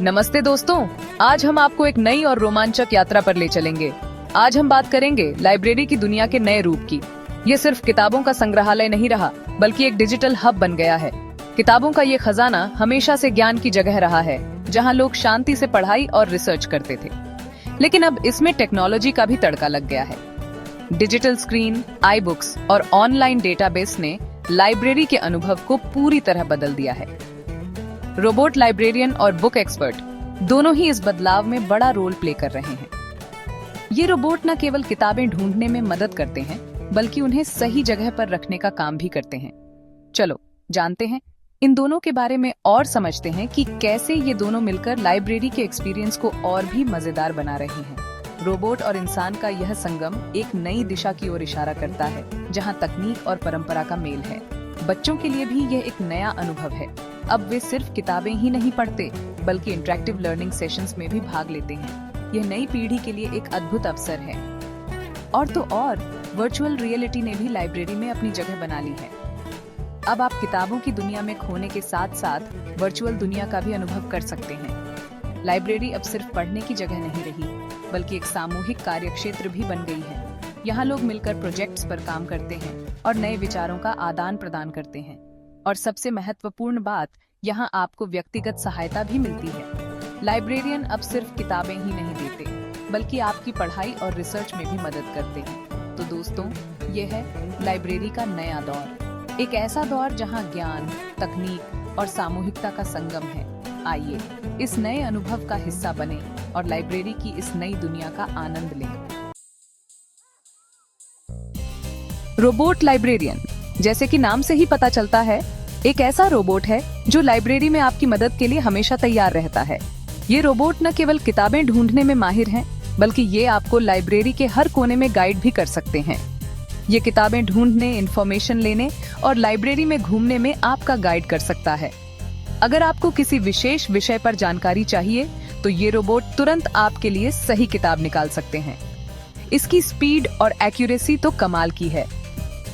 नमस्ते दोस्तों, आज हम आपको एक नई और रोमांचक यात्रा पर ले चलेंगे। आज हम बात करेंगे लाइब्रेरी की दुनिया के नए रूप की। ये सिर्फ किताबों का संग्रहालय नहीं रहा, बल्कि एक डिजिटल हब बन गया है। किताबों का ये खजाना हमेशा से ज्ञान की जगह रहा है, जहां लोग शांति से पढ़ाई और रिसर्च करते थे। लेकिन अब इसमें टेक्नोलॉजी का भी तड़का लग गया है। डिजिटल स्क्रीन, आई बुक्स और ऑनलाइन डेटाबेस ने लाइब्रेरी के अनुभव को पूरी तरह बदल दिया है। रोबोट लाइब्रेरियन और बुक एक्सपर्ट दोनों ही इस बदलाव में बड़ा रोल प्ले कर रहे हैं। ये रोबोट न केवल किताबें ढूंढने में मदद करते हैं, बल्कि उन्हें सही जगह पर रखने का काम भी करते हैं। चलो जानते हैं इन दोनों के बारे में और समझते हैं कि कैसे ये दोनों मिलकर लाइब्रेरी के एक्सपीरियंस को और भी मजेदार बना रहे हैं। रोबोट और इंसान का यह संगम एक नई दिशा की ओर इशारा करता है, जहां तकनीक और परंपरा का मेल है। बच्चों के लिए भी यह एक नया अनुभव है। अब वे सिर्फ किताबें ही नहीं पढ़ते, बल्कि इंटरैक्टिव लर्निंग सेशंस में भी भाग लेते हैं। यह नई पीढ़ी के लिए एक अद्भुत अवसर है। और तो और वर्चुअल रियलिटी ने भी लाइब्रेरी में अपनी जगह बना ली है। अब आप किताबों की दुनिया में खोने के साथ साथ वर्चुअल दुनिया का भी अनुभव कर सकते हैं। लाइब्रेरी अब सिर्फ पढ़ने की जगह नहीं रही, बल्कि एक सामूहिक कार्यक्षेत्र भी बन गई है। यहाँ लोग मिलकर प्रोजेक्ट्स पर काम करते हैं और नए विचारों का आदान प्रदान करते हैं। और सबसे महत्वपूर्ण बात, यहाँ आपको व्यक्तिगत सहायता भी मिलती है। लाइब्रेरियन अब सिर्फ किताबें ही नहीं देते, बल्कि आपकी पढ़ाई और रिसर्च में भी मदद करते हैं। तो दोस्तों, ये है लाइब्रेरी का नया दौर, एक ऐसा दौर जहाँ ज्ञान, तकनीक और सामूहिकता का संगम है। आइए इस नए अनुभव का हिस्सा बने और लाइब्रेरी की इस नई दुनिया का आनंद लें। रोबोट लाइब्रेरियन, जैसे कि नाम से ही पता चलता है, एक ऐसा रोबोट है जो लाइब्रेरी में आपकी मदद के लिए हमेशा तैयार रहता है। ये रोबोट न केवल किताबें ढूंढने में माहिर हैं, बल्कि ये आपको लाइब्रेरी के हर कोने में गाइड भी कर सकते हैं। ये किताबें ढूंढने, इंफॉर्मेशन लेने और लाइब्रेरी में घूमने में आपका गाइड कर सकता है। अगर आपको किसी विशेष विषय पर जानकारी चाहिए, तो ये रोबोट तुरंत आपके लिए सही किताब निकाल सकते हैं। इसकी स्पीड और एक्यूरेसी तो कमाल की है।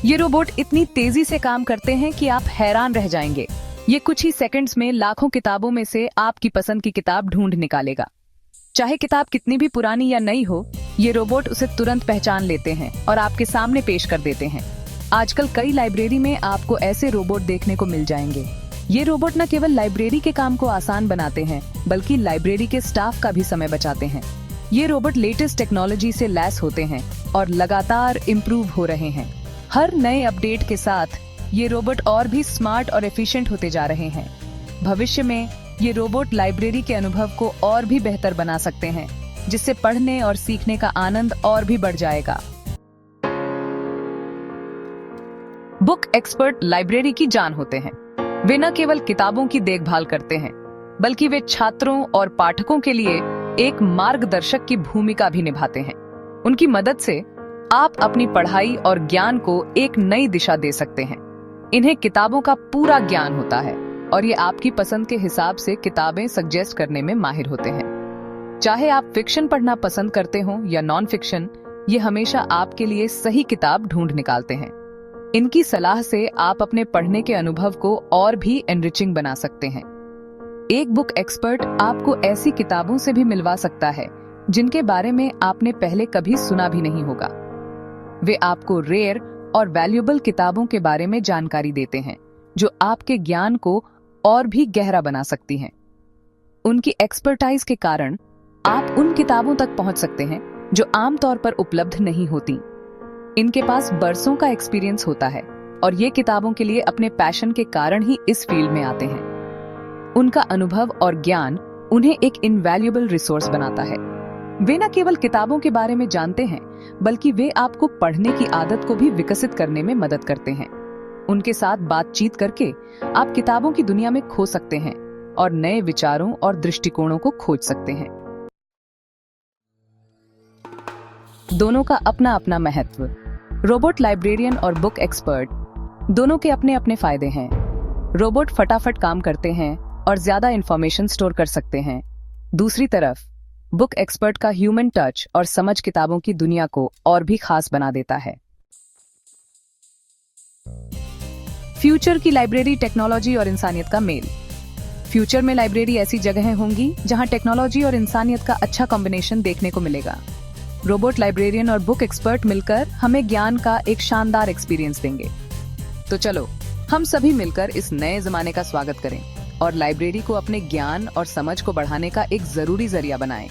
ये रोबोट इतनी तेजी से काम करते हैं कि आप हैरान रह जाएंगे। ये कुछ ही सेकंड्स में लाखों किताबों में से आपकी पसंद की किताब ढूंढ निकालेगा। चाहे किताब कितनी भी पुरानी या नई हो, ये रोबोट उसे तुरंत पहचान लेते हैं और आपके सामने पेश कर देते हैं। आजकल कई लाइब्रेरी में आपको ऐसे रोबोट देखने को मिल जाएंगे। ये रोबोट न केवल लाइब्रेरी के काम को आसान बनाते हैं, बल्कि लाइब्रेरी के स्टाफ का भी समय बचाते हैं। ये रोबोट लेटेस्ट टेक्नोलॉजी से लैस होते हैं और लगातार इम्प्रूव हो रहे हैं। हर नए अपडेट के साथ ये रोबोट और भी स्मार्ट और एफिशिएंट होते जा रहे हैं। भविष्य में ये रोबोट लाइब्रेरी के अनुभव को और भी बेहतर बना सकते हैं, जिससे पढ़ने और सीखने का आनंद और भी बढ़ जाएगा। बुक एक्सपर्ट लाइब्रेरी की जान होते हैं। वे न केवल किताबों की देखभाल करते हैं, बल्कि वे छात्रों और पाठकों के लिए एक मार्गदर्शक की भूमिका भी निभाते हैं। उनकी मदद से आप अपनी पढ़ाई और ज्ञान को एक नई दिशा दे सकते हैं। इन्हें किताबों का पूरा ज्ञान होता है और ये आपकी पसंद के हिसाब से किताबें सजेस्ट करने में माहिर होते हैं। चाहे आप फिक्शन पढ़ना पसंद करते हो या नॉन फिक्शन, ये हमेशा आपके लिए सही किताब ढूंढ निकालते हैं। इनकी सलाह से आप अपने पढ़ने के अनुभव को और भी एनरिचिंग बना सकते हैं। एक बुक एक्सपर्ट आपको ऐसी किताबों से भी मिलवा सकता है जिनके बारे में आपने पहले कभी सुना भी नहीं होगा। वे आपको रेयर और वैल्यूएबल किताबों के बारे में जानकारी देते हैं, जो आपके ज्ञान को और भी गहरा बना सकती हैं। उनकी एक्सपर्टाइज के कारण आप उन किताबों तक पहुंच सकते हैं जो आमतौर पर उपलब्ध नहीं होती। इनके पास बरसों का एक्सपीरियंस होता है और ये किताबों के लिए अपने पैशन के कारण ही इस फील्ड में आते हैं। उनका अनुभव और ज्ञान उन्हें एक इनवैल्यूएबल रिसोर्स बनाता है। वे न केवल किताबों के बारे में जानते हैं, बल्कि वे आपको पढ़ने की आदत को भी विकसित करने में मदद करते हैं। उनके साथ बातचीत करके आप किताबों की दुनिया में खो सकते हैं और नए विचारों और दृष्टिकोणों को खोज सकते हैं। दोनों का अपना अपना महत्व। रोबोट लाइब्रेरियन और बुक एक्सपर्ट दोनों के अपने अपने फायदे हैं। रोबोट फटाफट काम करते हैं और ज्यादा इंफॉर्मेशन स्टोर कर सकते हैं। दूसरी तरफ बुक एक्सपर्ट का ह्यूमन टच और समझ किताबों की दुनिया को और भी खास बना देता है। फ्यूचर की लाइब्रेरी, टेक्नोलॉजी और इंसानियत का मेल। फ्यूचर में लाइब्रेरी ऐसी जगहें होंगी जहां टेक्नोलॉजी और इंसानियत का अच्छा कॉम्बिनेशन देखने को मिलेगा। रोबोट लाइब्रेरियन और बुक एक्सपर्ट मिलकर हमें ज्ञान का एक शानदार एक्सपीरियंस देंगे। तो चलो हम सभी मिलकर इस नए जमाने का स्वागत करें और लाइब्रेरी को अपने ज्ञान और समझ को बढ़ाने का एक जरूरी जरिया बनाएं।